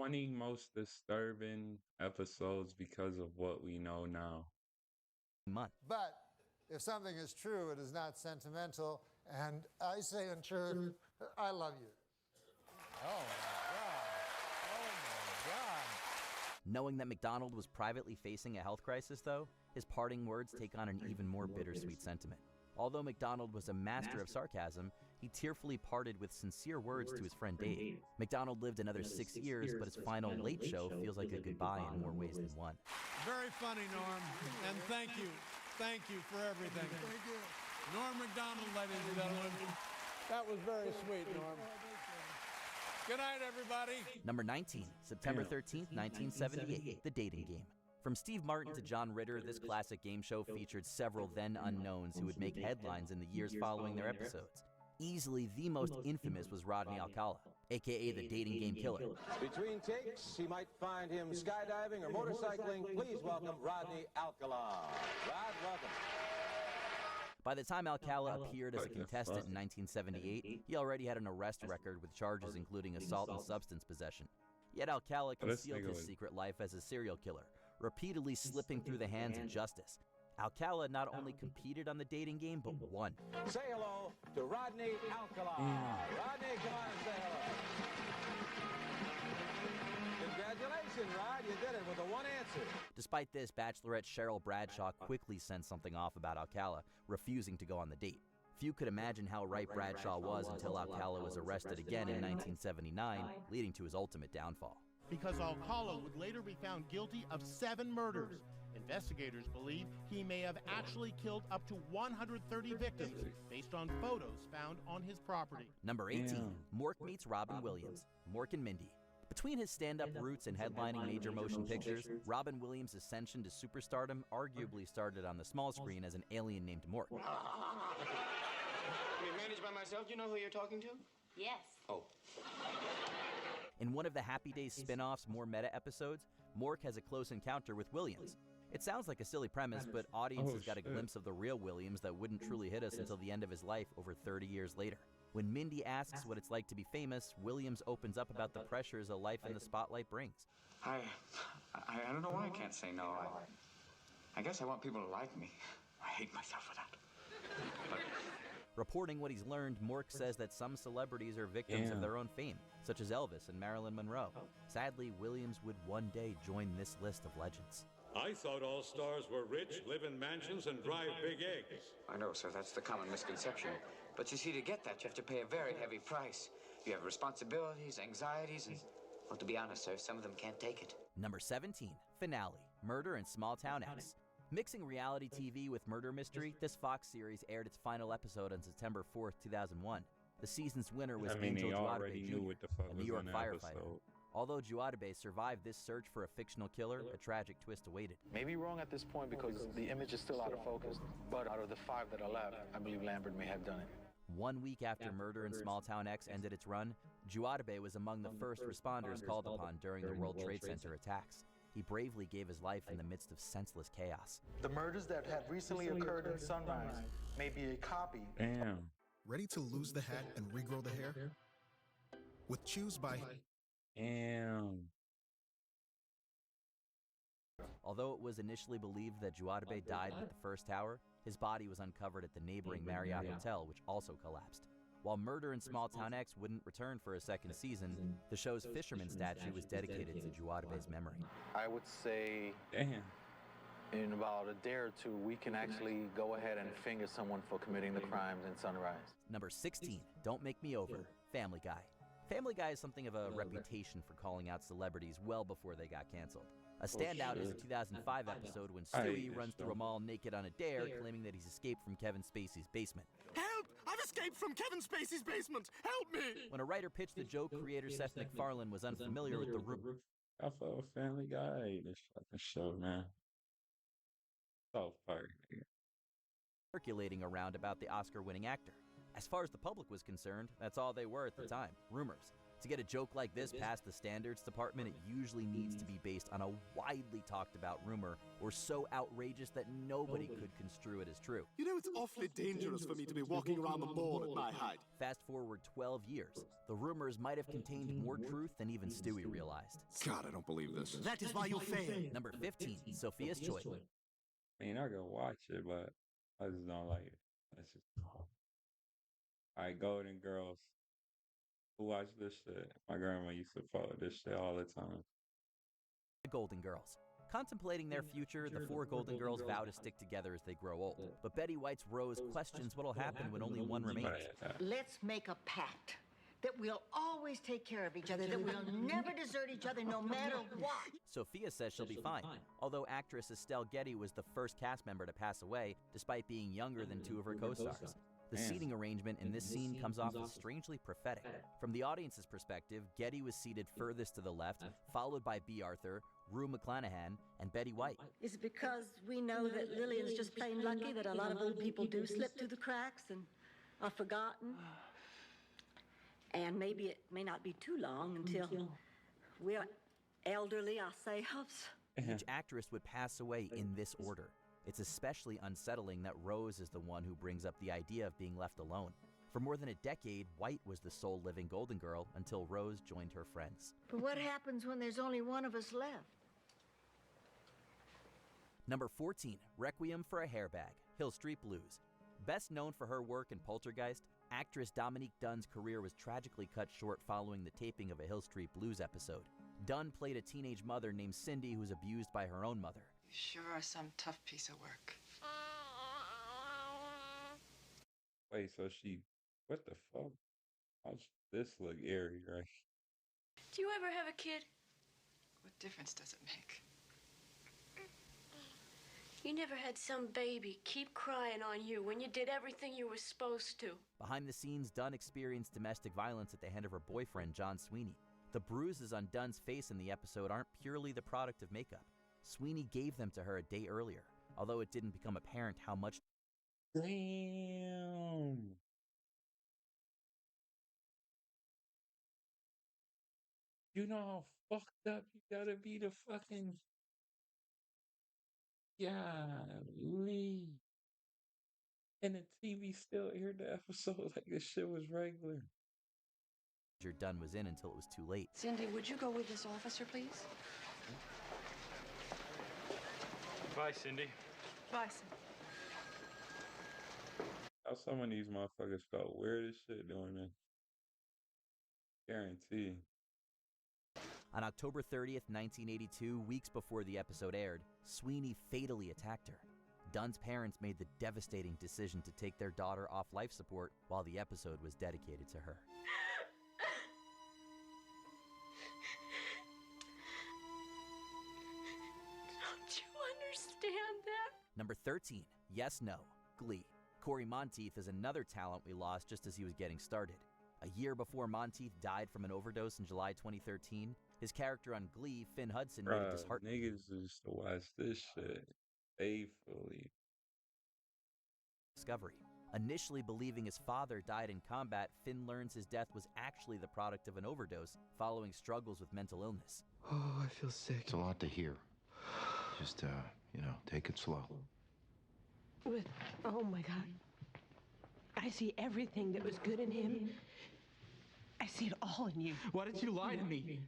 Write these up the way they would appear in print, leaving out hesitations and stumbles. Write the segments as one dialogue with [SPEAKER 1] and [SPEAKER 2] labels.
[SPEAKER 1] 20 most disturbing episodes because of what we know now.
[SPEAKER 2] But if something is true, it is not sentimental. And I say in church, I love you. Oh, my God. Oh, my God.
[SPEAKER 3] Knowing that McDonald was privately facing a health crisis, though, his parting words take on an even more bittersweet sentiment. Although McDonald was a master of sarcasm, he tearfully parted with sincere words to his friend Dave. McDonald lived another 6 years, but his final Late Show feels like a goodbye in more ways than one.
[SPEAKER 4] Very funny, Norm, and thank you. Thank you for everything.
[SPEAKER 2] Thank you.
[SPEAKER 4] Norm McDonald, ladies and gentlemen. That was very sweet, Norm. Good night, everybody.
[SPEAKER 3] Number 19, September 13th, 1978, The Dating Game. From Steve Martin to John Ritter, this classic game show featured several then unknowns who would make headlines in the years following their episodes. Easily the most infamous was Rodney Alcala, aka the dating game killer.
[SPEAKER 5] Between takes, he might find him skydiving or motorcycling. Please welcome Rodney Alcala. Rod, welcome.
[SPEAKER 3] By the time Alcala appeared as a contestant in 1978, he already had an arrest record with charges including assault and substance possession. Yet Alcala concealed his secret life as a serial killer, repeatedly slipping through the hands of justice. Alcala not only competed on the dating game, but won.
[SPEAKER 5] Say hello to Rodney Alcala. Rodney, come on and say hello. Congratulations, Rod. You did it with a one answer.
[SPEAKER 3] Despite this, Bachelorette Cheryl Bradshaw quickly sent something off about Alcala, refusing to go on the date. Few could imagine how right Bradshaw was until Alcala was arrested again in 1979, leading to his ultimate downfall.
[SPEAKER 6] Because Alcala would later be found guilty of 7 murders. Investigators believe he may have actually killed up to 130 victims based on photos found on his property.
[SPEAKER 3] Number 18, Mork meets Robin Williams, Mork and Mindy. Between his stand-up roots and headlining major motion pictures, Robin Williams' ascension to superstardom arguably started on the small screen as an alien named Mork.
[SPEAKER 7] I mean, managed by myself, you know who you're talking to?
[SPEAKER 8] Yes.
[SPEAKER 7] Oh.
[SPEAKER 3] In one of the Happy Days spin-offs, more meta episodes, Mork has a close encounter with Williams. It sounds like a silly premise, but audiences got a glimpse of the real Williams that wouldn't truly hit us until the end of his life over 30 years later. When Mindy asks what it's like to be famous, Williams opens up about the pressures a life in the spotlight brings.
[SPEAKER 7] I don't know why I can't say no. I guess I want people to like me. I hate myself for that.
[SPEAKER 3] Reporting what he's learned, Mork says that some celebrities are victims of their own fame, such as Elvis and Marilyn Monroe. Sadly, Williams would one day join this list of legends.
[SPEAKER 9] I thought all stars were rich, live in mansions, and drive big eggs.
[SPEAKER 7] I know, sir, that's the common misconception. But you see, to get that, you have to pay a very heavy price. You have responsibilities, anxieties, and, well, to be honest, sir, some of them can't take it.
[SPEAKER 3] Number 17, Finale, Murder in Small Town X. Mixing reality TV with murder mystery, this Fox series aired its final episode on September 4th, 2001. The season's winner was Angel Juadabe Jr., a New York firefighter. Although Juadabe survived this search for a fictional killer, a tragic twist awaited.
[SPEAKER 10] Maybe wrong at this point because the image is still out of focus, but out of the 5 that are left, I believe Lambert may have done it.
[SPEAKER 3] 1 week after Murder in Small Town X ended its run, Juadabe was among the first responders called upon during the World Trade Center attacks. He bravely gave his life in the midst of senseless chaos.
[SPEAKER 10] The murders that have recently occurred in Sunrise may be a copy.
[SPEAKER 1] Damn.
[SPEAKER 11] Ready to lose the hat and regrow the hair? With Choose by...
[SPEAKER 1] Damn.
[SPEAKER 3] Although it was initially believed that Juadabe died at the first tower, his body was uncovered at the neighboring Marriott Hotel, which also collapsed. While Murder in Small Town X wouldn't return for a second season, the show's fisherman statue was dedicated to Juadabe's memory.
[SPEAKER 10] I would say in about a day or two, we can actually go ahead and finger someone for committing the crimes in Sunrise.
[SPEAKER 3] Number 16, Don't Make Me Over, Family Guy. Family Guy is something of a reputation for calling out celebrities well before they got canceled. A standout is a 2005 episode when Stewie runs through a mall naked on a dare, claiming that he's escaped from Kevin Spacey's basement.
[SPEAKER 12] Help! I've escaped from Kevin Spacey's basement! Help me!
[SPEAKER 3] When a writer pitched the joke, creator Seth MacFarlane was unfamiliar with the room.
[SPEAKER 1] I thought Family Guy, this fucking show, man. So funny.
[SPEAKER 3] Circulating around about the Oscar-winning actor. As far as the public was concerned, that's all they were at the time, rumors. To get a joke like this past the standards department, it usually needs to be based on a widely talked about rumor or so outrageous that nobody could construe it as true.
[SPEAKER 12] You know, it's awfully dangerous for me to be walking around the mall at my height.
[SPEAKER 3] Fast forward 12 years, the rumors might have contained more truth than even Stewie realized.
[SPEAKER 12] God, I don't believe this. That is why you fail.
[SPEAKER 3] Number 15, Sophia's Choice.
[SPEAKER 1] I mean, I can watch it, but I just don't like it. That's just all right. Golden Girls. Who watch this shit? My grandma used to follow this shit all the time.
[SPEAKER 3] The Golden Girls. Contemplating their future, the four Golden Girls vow to stick together as they grow old. But Betty White's Rose questions what'll happen when only one remains.
[SPEAKER 8] Let's make a pact that we'll always take care of each other, that we'll never desert each other no matter what.
[SPEAKER 3] Sophia says she'll be fine, although actress Estelle Getty was the first cast member to pass away, despite being younger than two of her co-stars. The seating arrangement in this scene comes off as strangely prophetic. From the audience's perspective, Getty was seated furthest to the left, followed by B. Arthur, Rue McClanahan, and Betty White.
[SPEAKER 8] Is it because we know that Lillian's just plain lucky that a lot of old people do slip through the cracks and are forgotten? And maybe it may not be too long until we're elderly ourselves.
[SPEAKER 3] Each actress would pass away in this order. It's especially unsettling that Rose is the one who brings up the idea of being left alone. For more than a decade, White was the sole living Golden Girl until Rose joined her friends.
[SPEAKER 8] But what happens when there's only one of us left?
[SPEAKER 3] Number 14, Requiem for a Hairbag, Hill Street Blues. Best known for her work in Poltergeist, actress Dominique Dunn's career was tragically cut short following the taping of a Hill Street Blues episode. Dunn played a teenage mother named Cindy who was abused by her own mother.
[SPEAKER 13] You sure are some tough piece of work.
[SPEAKER 1] Wait, so what the fuck? This look eerie, right?
[SPEAKER 14] Do you ever have a kid?
[SPEAKER 13] What difference does it make?
[SPEAKER 14] You never had some baby keep crying on you when you did everything you were supposed to.
[SPEAKER 3] Behind the scenes, Dunn experienced domestic violence at the hand of her boyfriend, John Sweeney. The bruises on Dunn's face in the episode aren't purely the product of makeup. Sweeney gave them to her a day earlier, although it didn't become apparent how much.
[SPEAKER 1] Damn. You know how fucked up you gotta be to fucking. Golly. And the TV still aired the episode like this shit was regular.
[SPEAKER 3] Dunn was in until it was too late.
[SPEAKER 13] Cindy, would you go with this officer, please?
[SPEAKER 15] Bye, Cindy.
[SPEAKER 13] Bye, Cindy.
[SPEAKER 1] How some of these motherfuckers felt weird as shit doing this. Guarantee.
[SPEAKER 3] On October 30th, 1982, weeks before the episode aired, Sweeney fatally attacked her. Dunn's parents made the devastating decision to take their daughter off life support while the episode was dedicated to her.
[SPEAKER 14] Don't you understand that?
[SPEAKER 3] Number 13, Yes, No, Glee. Corey Monteith is another talent we lost just as he was getting started. A year before Monteith died from an overdose in July 2013, his character on Glee, Finn Hudson, made a disheartening
[SPEAKER 1] niggas used to watch this shit faithfully.
[SPEAKER 3] discovery. Initially believing his father died in combat, Finn learns his death was actually the product of an overdose following struggles with mental illness.
[SPEAKER 16] Oh, I feel sick.
[SPEAKER 17] It's a lot to hear. Just, take it slow.
[SPEAKER 18] But, oh my God. I see everything that was good in him. I see it all in you.
[SPEAKER 16] Why did you lie to me?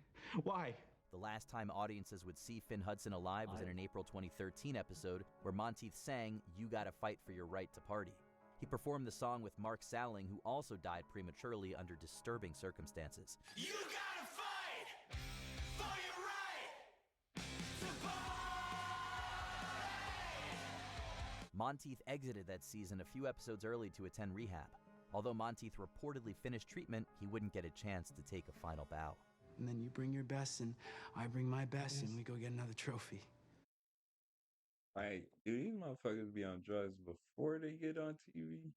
[SPEAKER 16] Why?
[SPEAKER 3] The last time audiences would see Finn Hudson alive was in an April 2013 episode where Monteith sang "You Gotta Fight for Your Right to Party." He performed the song with Mark Salling, who also died prematurely under disturbing circumstances.
[SPEAKER 12] You gotta fight for your right to party!
[SPEAKER 3] Monteith exited that season a few episodes early to attend rehab. Although Monteith reportedly finished treatment, he wouldn't get a chance to take a final bow.
[SPEAKER 16] And then you bring your best, and I bring my best, and we go get another trophy.
[SPEAKER 1] Like, do these motherfuckers be on drugs before they get on TV?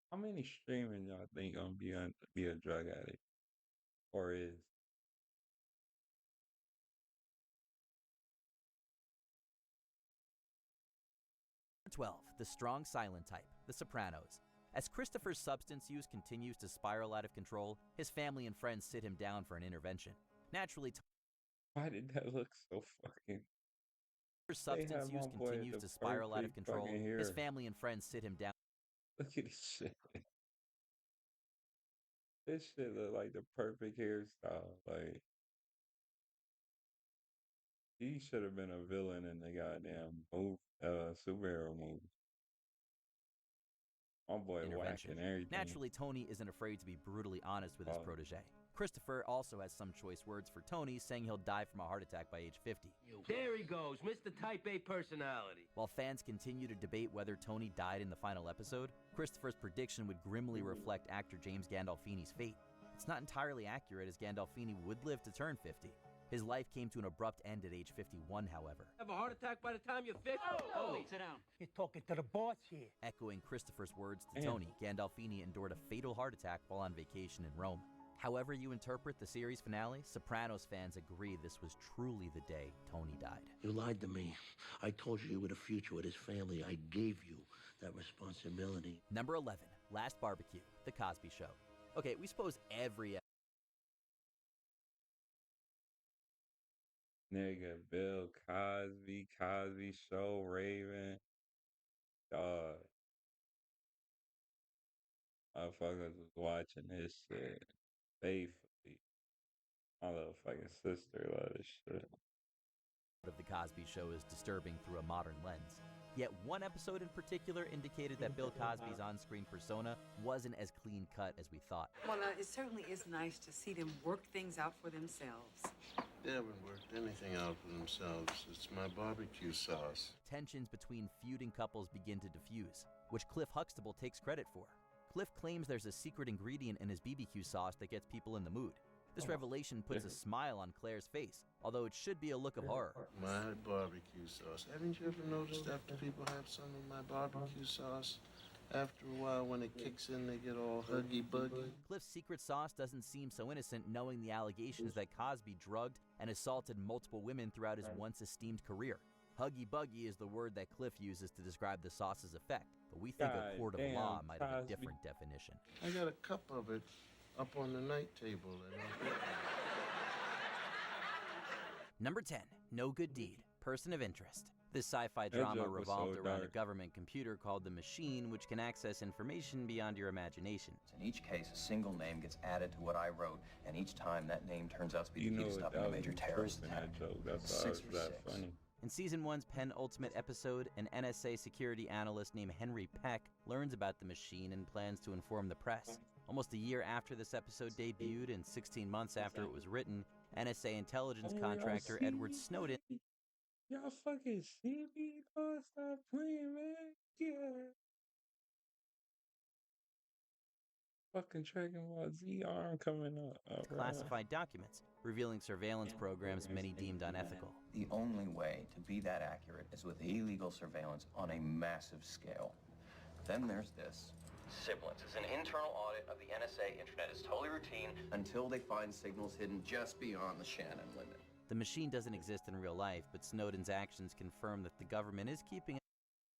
[SPEAKER 1] How many streaming y'all think gonna be a drug addict? Or is?
[SPEAKER 3] 12. The strong silent type, The Sopranos. As Christopher's substance use continues to spiral out of control, his family and friends sit him down for an intervention. Naturally,
[SPEAKER 1] Why did that look so fucking?
[SPEAKER 3] Christopher's
[SPEAKER 1] They
[SPEAKER 3] substance
[SPEAKER 1] have
[SPEAKER 3] use
[SPEAKER 1] my boy
[SPEAKER 3] continues
[SPEAKER 1] the
[SPEAKER 3] to spiral out of
[SPEAKER 1] perfect
[SPEAKER 3] control,
[SPEAKER 1] fucking
[SPEAKER 3] his
[SPEAKER 1] hair.
[SPEAKER 3] family and friends sit him down.
[SPEAKER 1] Look at this shit. This shit look like the perfect hairstyle. Like he should have been a villain in the goddamn superhero movie. My boy
[SPEAKER 3] Intervention.
[SPEAKER 1] whacking everything.
[SPEAKER 3] Naturally, Tony isn't afraid to be brutally honest with his protege. Christopher also has some choice words for Tony, saying he'll die from a heart attack by age 50.
[SPEAKER 19] There he goes, Mr. Type A personality.
[SPEAKER 3] While fans continue to debate whether Tony died in the final episode, Christopher's prediction would grimly reflect actor James Gandolfini's fate. It's not entirely accurate, as Gandolfini would live to turn 50. His life came to an abrupt end at age 51, however.
[SPEAKER 19] Have a heart attack by the time you're 50?
[SPEAKER 20] Oh, sit down. You're talking to the boss here.
[SPEAKER 3] Echoing Christopher's words to Tony, Gandolfini endured a fatal heart attack while on vacation in Rome. However you interpret the series finale, Sopranos fans agree this was truly the day Tony died.
[SPEAKER 21] You lied to me. I told you with a future with his family. I gave you that responsibility.
[SPEAKER 3] Number 11, Last Barbecue, The Cosby Show. Okay, we suppose every
[SPEAKER 1] Nigga, Bill Cosby, Cosby Show, Raven. Dog. Motherfuckers was watching this shit faithfully. My little fucking sister love this shit.
[SPEAKER 3] of The Cosby Show is disturbing through a modern lens. Yet one episode in particular indicated that Bill Cosby's on-screen persona wasn't as clean-cut as we thought.
[SPEAKER 22] Well, it certainly is nice to see them work things out for themselves.
[SPEAKER 23] They haven't worked anything out for themselves. It's my barbecue sauce.
[SPEAKER 3] Tensions between feuding couples begin to diffuse, which Cliff Huxtable takes credit for. Cliff claims there's a secret ingredient in his BBQ sauce that gets people in the mood. This revelation puts a smile on Claire's face, although it should be a look of horror.
[SPEAKER 23] My barbecue sauce. Haven't you ever noticed after people have some of my barbecue sauce, after a while when it kicks in, they get all huggy-buggy?
[SPEAKER 3] Cliff's secret sauce doesn't seem so innocent, knowing the allegations that Cosby drugged and assaulted multiple women throughout his once esteemed career. Huggy-buggy is the word that Cliff uses to describe the sauce's effect, but we think a court of law might have a different definition.
[SPEAKER 23] I got a cup of it up on the night table.
[SPEAKER 3] Number 10, No Good Deed, Person of Interest. This sci-fi drama revolved around a government computer called the Machine, which can access information beyond your imagination.
[SPEAKER 24] In each case, a single name gets added to what I wrote, and each time that name turns out to be the key to stopping a major terrorist attack.
[SPEAKER 1] That's why it was that funny.
[SPEAKER 3] In Season 1's penultimate episode, an NSA security analyst named Henry Peck learns about the Machine and plans to inform the press. Almost a year after this episode debuted and 16 months after it was written, NSA intelligence contractor Edward Snowden...
[SPEAKER 1] Y'all fucking see me? Oh, stop playing, man. Yeah. Fucking Dragon Ball Z arm coming up.
[SPEAKER 3] classified documents, revealing surveillance programs many deemed unethical.
[SPEAKER 24] The only way to be that accurate is with illegal surveillance on a massive scale. Then there's this. Siblings is an internal audit of the NSA internet. Is totally routine until they find signals hidden just beyond the Shannon limit.
[SPEAKER 3] The Machine doesn't exist in real life, but Snowden's actions confirm that the government is keeping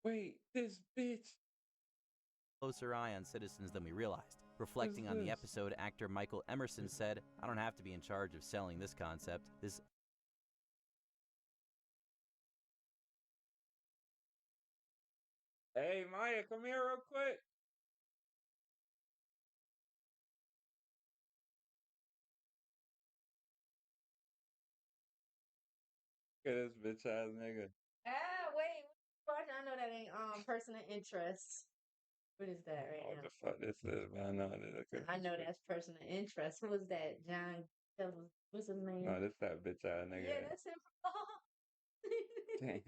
[SPEAKER 1] this bitch
[SPEAKER 3] a closer eye on citizens than we realized. Reflecting on the episode, actor Michael Emerson said, "I don't have to be in charge of selling this concept. This
[SPEAKER 1] Hey, Maya, come here real quick. Look at this bitch ass nigga.
[SPEAKER 25] Wait. I know that ain't person of interest. What is that right
[SPEAKER 1] What
[SPEAKER 25] now?
[SPEAKER 1] the fuck this is, man?
[SPEAKER 25] I know that's person of interest. Who was that? John. What's his name?
[SPEAKER 1] No, this that bitch ass nigga.
[SPEAKER 25] Yeah, that's him.
[SPEAKER 1] Damn.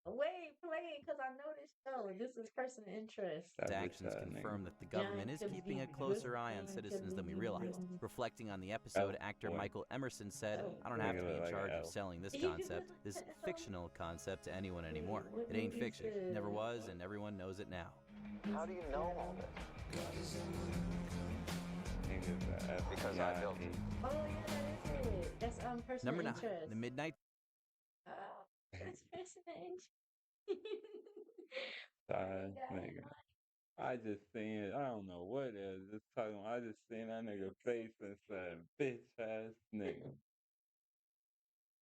[SPEAKER 25] Wait, play it, because I know this show. This is person of interest.
[SPEAKER 3] actions confirm that the government is keeping a closer eye on citizens than we realized. Reflecting on the episode, actor Michael Emerson said, "I don't have to be in charge of selling this concept, this fictional concept, to anyone anymore. It ain't fiction. Never was, and everyone knows it now."
[SPEAKER 24] How do you know all this?
[SPEAKER 1] Because
[SPEAKER 24] I built
[SPEAKER 25] it. Oh, yeah, that's it. That's person
[SPEAKER 3] Number
[SPEAKER 25] of
[SPEAKER 3] 9,
[SPEAKER 25] interest.
[SPEAKER 3] The Midnight...
[SPEAKER 25] That's person of interest.
[SPEAKER 1] Nigga. I just seen, I don't know what it is. Just talking, I just seen that nigga face and said, bitch ass nigga.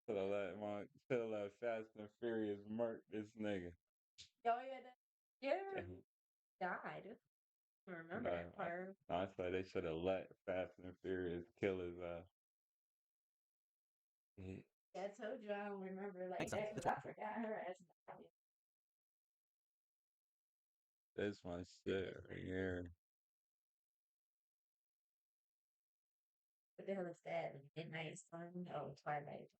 [SPEAKER 1] Shoulda let Fast and Furious murk this nigga.
[SPEAKER 25] Oh, yeah, died. I remember that part.
[SPEAKER 1] I said they should have let Fast and Furious kill his ass.
[SPEAKER 25] Yeah, I told you I don't remember like that because I forgot her ass died.
[SPEAKER 1] This one shit right here.
[SPEAKER 25] What the hell is that? Midnight Sun? Oh, Twilight.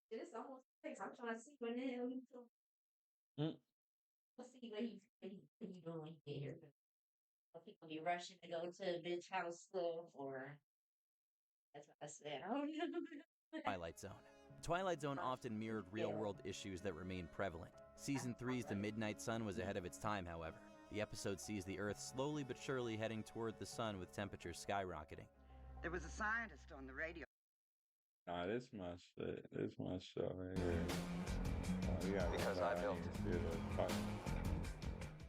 [SPEAKER 25] It's almost 6. I'm trying to see when the hell he's doing. Let's see what he doing when he get here. People be rushing to go to a bitch house or that's what I said. Oh no.
[SPEAKER 3] Twilight Zone. Twilight Zone often mirrored real-world issues that remain prevalent. Season 3's The Midnight Sun was ahead of its time, however. The episode sees the Earth slowly but surely heading toward the sun with temperatures skyrocketing.
[SPEAKER 2] There was a scientist on the radio.
[SPEAKER 1] Nah, this my shit. This my show right here.
[SPEAKER 3] Because I built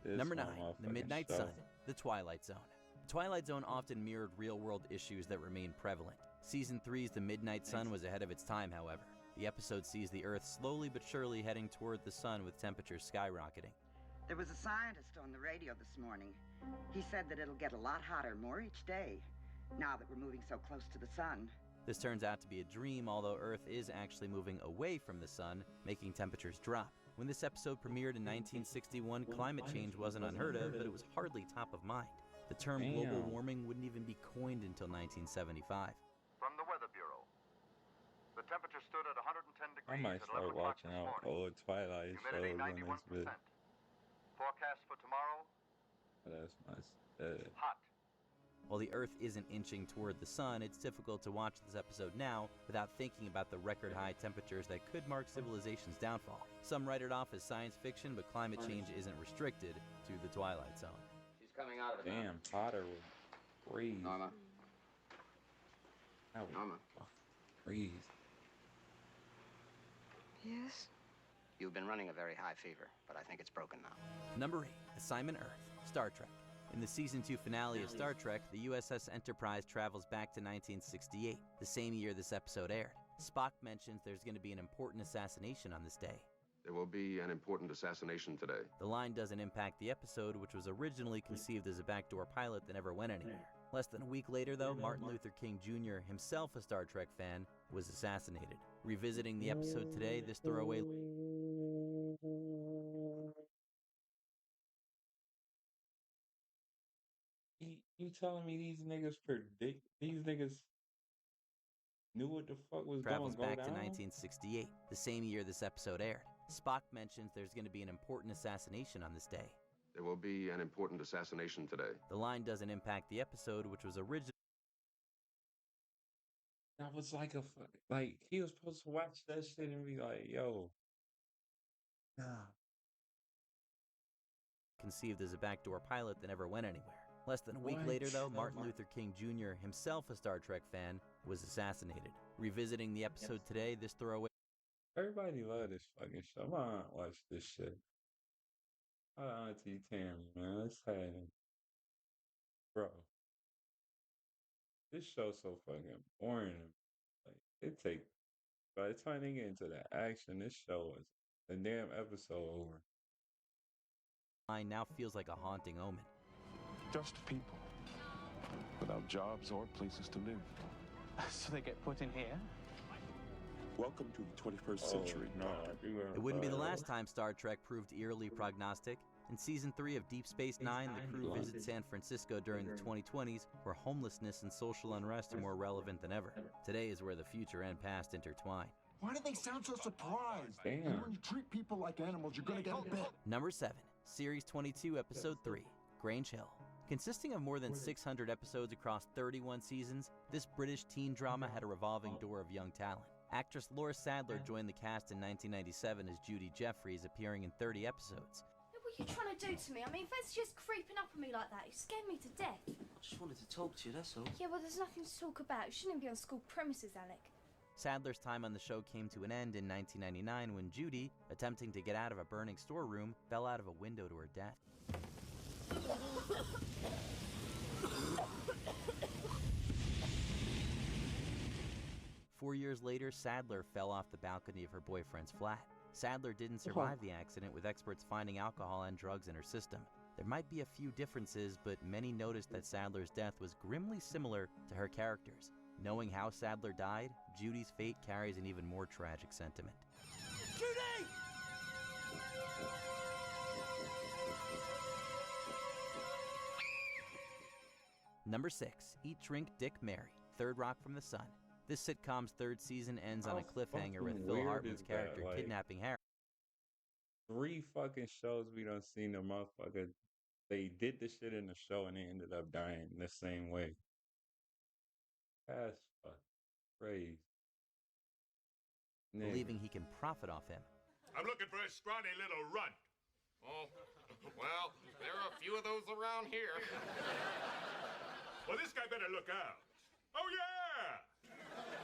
[SPEAKER 3] it. Number 9, The Midnight Sun, The Twilight Zone. The Twilight Zone often mirrored real-world issues that remain prevalent. Season 3's The Midnight Sun was ahead of its time, however. The episode sees the Earth slowly but surely heading toward the sun with temperatures skyrocketing.
[SPEAKER 2] There was a scientist on the radio this morning. He said that it'll get a lot hotter more each day, now that we're moving so close to the sun.
[SPEAKER 3] This turns out to be a dream, although Earth is actually moving away from the sun, making temperatures drop. When this episode premiered in 1961, climate change wasn't unheard of, but it was hardly top of mind. The term global warming wouldn't even be coined until 1975.
[SPEAKER 4] From the Weather Bureau, the temperature stood at 110 degrees.
[SPEAKER 1] I might start watching out old Twilight shows when it's been.
[SPEAKER 4] Forecast for tomorrow.
[SPEAKER 1] That's nice.
[SPEAKER 4] Hot.
[SPEAKER 3] While the Earth isn't inching toward the sun, it's difficult to watch this episode now without thinking about the record-high temperatures that could mark civilization's downfall. Some write it off as science fiction, but climate change isn't restricted to the Twilight Zone.
[SPEAKER 7] She's coming out of it.
[SPEAKER 1] Damn, Potter would freeze.
[SPEAKER 7] Norma.
[SPEAKER 1] That would
[SPEAKER 7] Norma.
[SPEAKER 1] freeze.
[SPEAKER 18] Yes?
[SPEAKER 7] You've been running a very high fever, but I think it's broken now.
[SPEAKER 3] Number 8, Assignment Earth, Star Trek. In the Season 2 finale of Star Trek, the USS Enterprise travels back to 1968, the same year this episode aired. Spock mentions there's going to be an important assassination on this day.
[SPEAKER 5] There will be an important assassination today.
[SPEAKER 3] The line doesn't impact the episode, which was originally conceived as a backdoor pilot that never went anywhere. Less than a week later, though, Martin Luther King Jr., himself a Star Trek fan, was assassinated. Revisiting the episode today, this throwaway...
[SPEAKER 1] You telling me these niggas knew what the fuck was
[SPEAKER 3] travels
[SPEAKER 1] going
[SPEAKER 3] back
[SPEAKER 1] down?
[SPEAKER 3] to 1968, the same year this episode aired. Spock mentions there's going to be an important assassination on this day.
[SPEAKER 5] There will be an important assassination today.
[SPEAKER 3] The line doesn't impact the episode, which was originally...
[SPEAKER 1] That was like he was supposed to watch that shit and be like, yo, nah.
[SPEAKER 3] Conceived as a backdoor pilot that never went anywhere. Less than a week later, though, Martin Luther King Jr., himself a Star Trek fan, was assassinated. Revisiting the episode today, this throwaway...
[SPEAKER 1] Everybody love this fucking show. I'm gonna watch this shit. Auntie Tammy, man, it's happening. Bro. This show's so fucking boring. Like, by the time they get into the action, this show is the damn episode over.
[SPEAKER 3] Line now feels like a haunting omen.
[SPEAKER 6] Just people, without jobs or places to live.
[SPEAKER 16] So they get put in here?
[SPEAKER 6] Welcome to the 21st century.
[SPEAKER 1] No,
[SPEAKER 3] it wouldn't be the last time Star Trek proved eerily prognostic. In Season 3 of Deep Space Nine, the crew visits San Francisco during the 2020s, where homelessness and social unrest are more relevant than ever. Today is where the future and past intertwine.
[SPEAKER 9] Why do they sound so surprised?
[SPEAKER 1] Damn.
[SPEAKER 9] And when you treat people like animals, you're gonna get bit.
[SPEAKER 3] Number 7, Series 22, Episode 3, Grange Hill. Consisting of more than 600 episodes across 31 seasons, this British teen drama had a revolving door of young talent. Actress Laura Sadler joined the cast in 1997 as Judy Jeffries, appearing in 30 episodes.
[SPEAKER 14] What are you trying to do to me? I mean, Fed's just creeping up on me like that. He scared me to death.
[SPEAKER 19] I just wanted to talk to you, that's all.
[SPEAKER 14] Yeah, well, there's nothing to talk about. You shouldn't be on school premises, Alec.
[SPEAKER 3] Sadler's time on the show came to an end in 1999 when Judy, attempting to get out of a burning storeroom, fell out of a window to her death. 4 years later, Sadler fell off the balcony of her boyfriend's flat. Sadler didn't survive the accident, with experts finding alcohol and drugs in her system. There might be a few differences, but many noticed that Sadler's death was grimly similar to her character's. Knowing how Sadler died, Judy's fate carries an even more tragic sentiment.
[SPEAKER 12] Judy!
[SPEAKER 3] Number 6, Eat, Drink, Dick, Marry, Third Rock from the Sun. This sitcom's third season ends on a cliffhanger with Phil Hartman's character kidnapping Harry.
[SPEAKER 1] 3 fucking shows we done seen the motherfucker. They did this shit in the show and they ended up dying the same way. That's fucking crazy.
[SPEAKER 3] Believing he can profit off him.
[SPEAKER 4] I'm looking for a scrawny little runt. Oh, well, there are a few of those around here. Well, this guy better look out. Oh, yeah!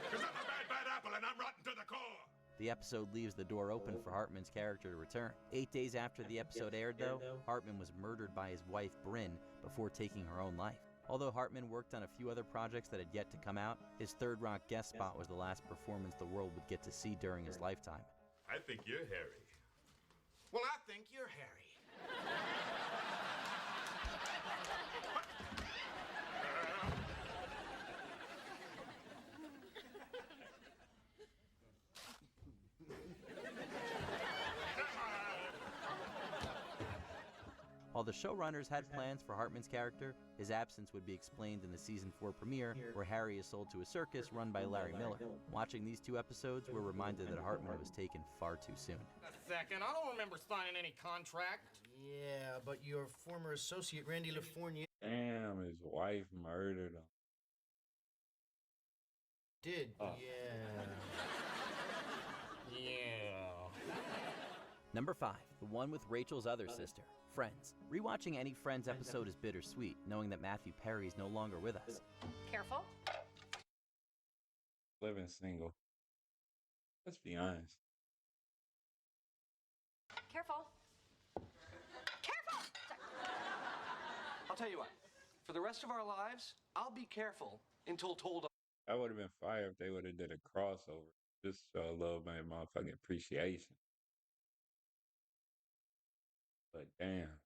[SPEAKER 4] Because I'm a bad apple and I'm rotten to the core.
[SPEAKER 3] The episode leaves the door open for Hartman's character to return. 8 days after the episode aired, though, Hartman was murdered by his wife, Bryn, before taking her own life. Although Hartman worked on a few other projects that had yet to come out, his Third Rock guest spot was the last performance the world would get to see during his lifetime.
[SPEAKER 4] I think you're Harry. Well, I think you're Harry.
[SPEAKER 3] While the showrunners had plans for Hartman's character, his absence would be explained in the season 4 premiere, where Harry is sold to a circus run by Larry Miller. Watching these 2 episodes, we're reminded that Hartman was taken far too soon.
[SPEAKER 8] A second, I don't remember signing any contract.
[SPEAKER 10] Yeah, but your former associate, Randy LaFournier...
[SPEAKER 1] Damn, his wife murdered him.
[SPEAKER 10] Did, yeah.
[SPEAKER 8] Yeah.
[SPEAKER 3] Number 5, the one with Rachel's other sister, Friends. Rewatching any Friends episode is bittersweet, knowing that Matthew Perry is no longer with us.
[SPEAKER 11] Careful.
[SPEAKER 1] Living single. Let's be honest.
[SPEAKER 11] Careful. Careful!
[SPEAKER 13] I'll tell you what. For the rest of our lives, I'll be careful until told.
[SPEAKER 1] I would have been fired if they would have did a crossover. Just show a little bit of motherfucking appreciation. But damn.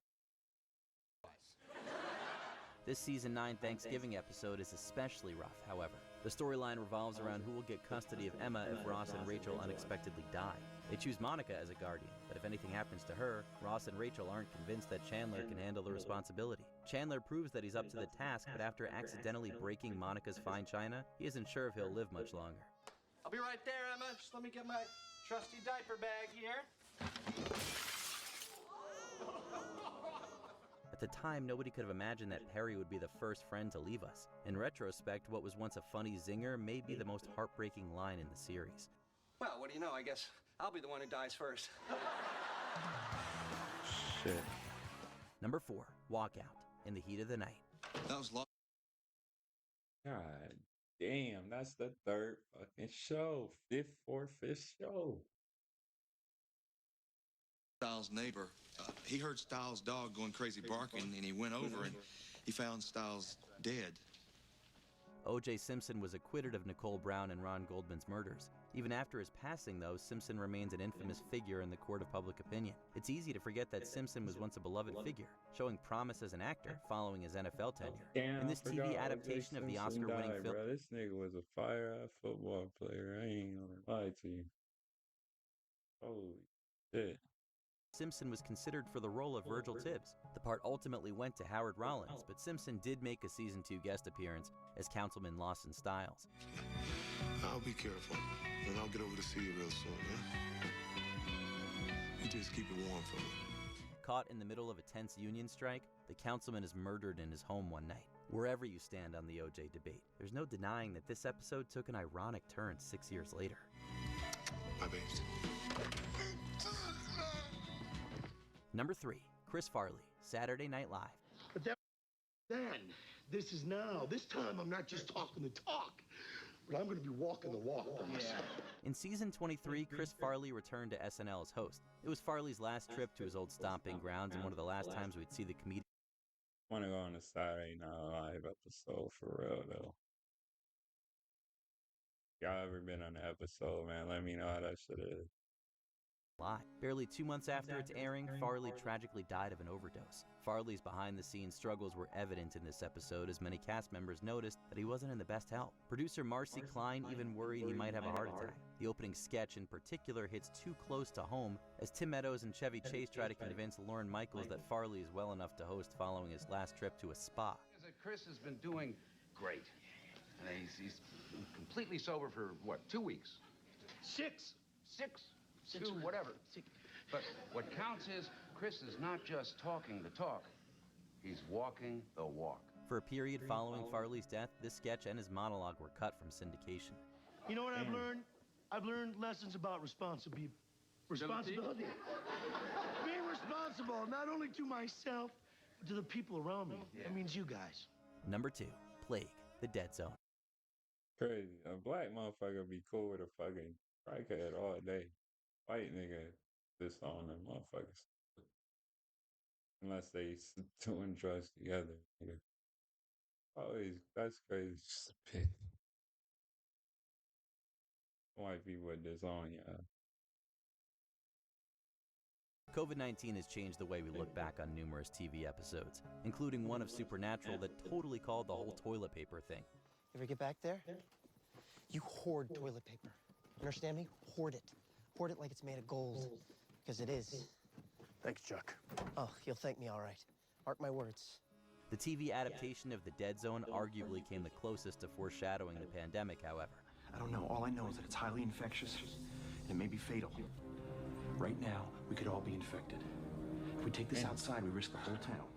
[SPEAKER 3] This season 9 Thanksgiving episode is especially rough, however. The storyline revolves around who will get custody of Emma if Ross and Rachel unexpectedly die. They choose Monica as a guardian, but if anything happens to her, Ross and Rachel aren't convinced that Chandler can handle the responsibility. Chandler proves that he's up to the task, but after accidentally breaking Monica's fine china, he isn't sure if he'll live much longer.
[SPEAKER 13] I'll be right there, Emma. Just let me get my trusty diaper bag here.
[SPEAKER 3] At the time, nobody could have imagined that Perry would be the first friend to leave us. In retrospect, what was once a funny zinger may be the most heartbreaking line in the series.
[SPEAKER 13] Well, what do you know? I guess I'll be the one who dies first.
[SPEAKER 1] Shit.
[SPEAKER 3] Number 4, Walkout, In the Heat of the Night.
[SPEAKER 13] That was long.
[SPEAKER 1] God damn, that's the 3rd fucking show. 4th, 5th show.
[SPEAKER 15] Styles' neighbor, he heard Styles' dog going crazy barking, and he went over and he found Styles dead.
[SPEAKER 3] O.J. Simpson was acquitted of Nicole Brown and Ron Goldman's murders. Even after his passing, though, Simpson remains an infamous figure in the court of public opinion. It's easy to forget that Simpson was once a beloved figure, showing promise as an actor following his NFL tenure.
[SPEAKER 1] Damn,
[SPEAKER 3] in this TV adaptation of the Oscar-winning film...
[SPEAKER 1] Bro. This nigga was a fire-ass football player. I ain't gonna lie to you. Holy shit.
[SPEAKER 3] Simpson was considered for the role of Virgil Tibbs. The part ultimately went to Howard Rollins, but Simpson did make a Season 2 guest appearance as Councilman Lawson Styles.
[SPEAKER 6] I'll be careful, and I'll get over to see you real soon, yeah? You just keep it warm for me.
[SPEAKER 3] Caught in the middle of a tense union strike, the councilman is murdered in his home one night. Wherever you stand on the OJ debate, there's no denying that this episode took an ironic turn 6 years later.
[SPEAKER 6] My babes.
[SPEAKER 3] Number 3, Chris Farley, Saturday Night Live.
[SPEAKER 21] But then, this is now. This time I'm not just talking the talk.
[SPEAKER 9] but I'm going to be walking the walk, boss.
[SPEAKER 3] In season 23, Chris Farley returned to SNL as host. It was Farley's last trip to his old stomping grounds and one of the last times we'd see the comedian.
[SPEAKER 1] I want to go on a Saturday Night Live episode for real, though. Y'all ever been on an episode, man? Let me know how that shit is.
[SPEAKER 3] Live. Barely 2 months after its airing, Farley tragically died of an overdose. Farley's behind-the-scenes struggles were evident in this episode as many cast members noticed that he wasn't in the best health. Producer Marcy Klein even worried he might have a heart attack. The opening sketch in particular hits too close to home as Tim Meadows and Chevy Chase try to convince Lorne Michaels that Farley is well enough to host following his last trip to a spa.
[SPEAKER 11] Chris has been doing great. And he's completely sober for, what, 2 weeks? Six, two, whatever. But what counts is Chris is not just talking the talk, he's walking the walk.
[SPEAKER 3] For a period following Farley's death, this sketch and his monologue were cut from syndication.
[SPEAKER 17] You know what I've learned? I've learned lessons about responsibility. Being responsible, not only to myself, but to the people around me. That means you guys.
[SPEAKER 3] Number 2, Plague, The Dead Zone.
[SPEAKER 1] Crazy. A black motherfucker be cool with a fucking crackhead all day. White nigga just on them motherfuckers. Unless they doing drugs together. Nigga. Always, that's crazy. White people with this on, yeah.
[SPEAKER 3] COVID-19 has changed the way we look back on numerous TV episodes, including one of Supernatural that totally called the whole toilet paper thing.
[SPEAKER 20] Ever get back there? You hoard toilet paper. You understand me? Hoard it. Hoard it like it's made of gold. Because it is.
[SPEAKER 17] Thanks, Chuck.
[SPEAKER 20] Oh, you'll thank me all right. Mark my words.
[SPEAKER 3] The TV adaptation of The Dead Zone arguably came the closest to foreshadowing the pandemic, however.
[SPEAKER 22] I don't know. All I know is that it's highly infectious and may be fatal. Right now, we could all be infected. If we take this outside, we risk the whole town.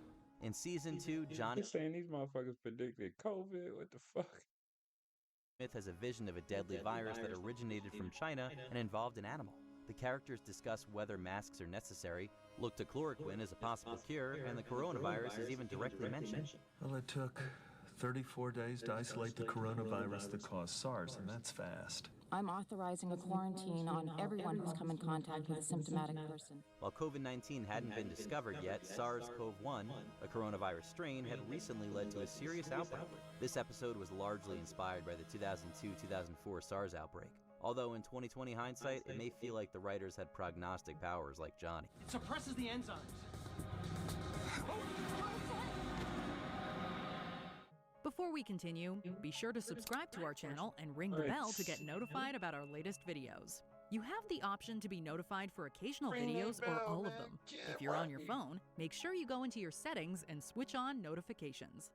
[SPEAKER 3] In season 2, Johnny
[SPEAKER 1] They're saying these motherfuckers predicted COVID. What the fuck?
[SPEAKER 3] Smith has a vision of a deadly virus that originated from China and involved an animal. The characters discuss whether masks are necessary, look to chloroquine as a possible cure, and the coronavirus is even directly mentioned.
[SPEAKER 23] Well, it took 34 days to isolate the coronavirus that caused SARS, and that's fast.
[SPEAKER 26] I'm authorizing a quarantine on everyone who's come in contact with a symptomatic person.
[SPEAKER 3] While COVID-19 hadn't been discovered yet, SARS-CoV-1, a coronavirus strain, had recently led to a serious outbreak. This episode was largely inspired by the 2002-2004 SARS outbreak. Although in 2020 hindsight, it may feel like the writers had prognostic powers like Johnny.
[SPEAKER 17] It suppresses the enzymes.
[SPEAKER 27] Before we continue, be sure to subscribe to our channel and ring the bell to get notified about our latest videos. You have the option to be notified for occasional videos or all of them. If you're on your phone, make sure you go into your settings and switch on notifications.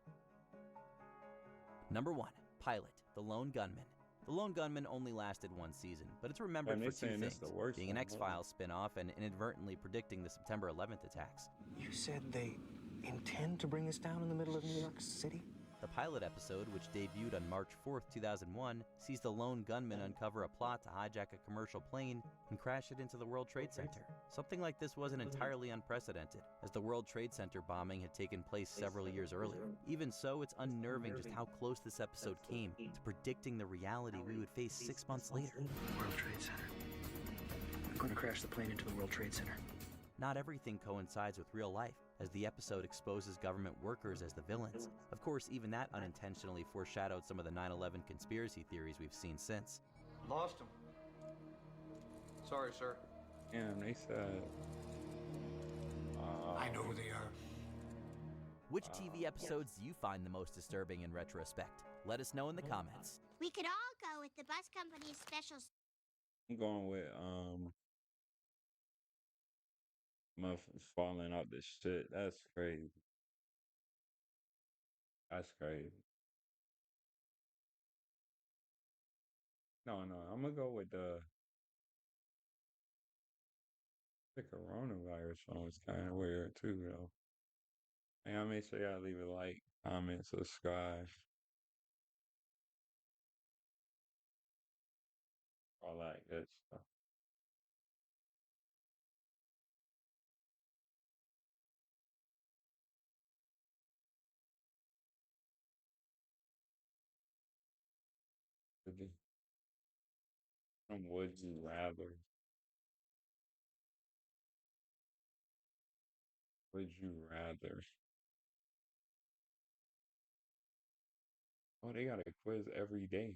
[SPEAKER 3] Number 1, Pilot, The Lone Gunman. The Lone Gunman only lasted 1 season, but it's remembered for 2 things, being an X-Files spin-off and inadvertently predicting the September 11th attacks.
[SPEAKER 20] You said they intend to bring us down in the middle of New York City?
[SPEAKER 3] The pilot episode, which debuted on March 4th, 2001, sees the lone gunman uncover a plot to hijack a commercial plane and crash it into the World Trade Center. Something like this wasn't entirely unprecedented, as the World Trade Center bombing had taken place several years earlier. Even so, it's unnerving just how close this episode came to predicting the reality we would face 6 months later.
[SPEAKER 20] World Trade Center. I'm going to crash the plane into the World Trade Center.
[SPEAKER 3] Not everything coincides with real life, as the episode exposes government workers as the villains. Of course, even that unintentionally foreshadowed some of the 9/11 conspiracy theories we've seen since.
[SPEAKER 13] Lost him. Sorry, sir.
[SPEAKER 1] Damn, they said...
[SPEAKER 17] I know who they are.
[SPEAKER 3] Which TV episodes do you find the most disturbing in retrospect? Let us know in the comments.
[SPEAKER 28] We could all go with the bus company's special...
[SPEAKER 1] I'm going with, motherfuckers falling out this shit. That's crazy. That's crazy. No, I'm gonna go with the coronavirus one was kind of weird too, though. And y'all make sure y'all leave a like, comment, subscribe. All that good stuff. Could be. Would you rather? Would you rather? Oh, they got a quiz every day.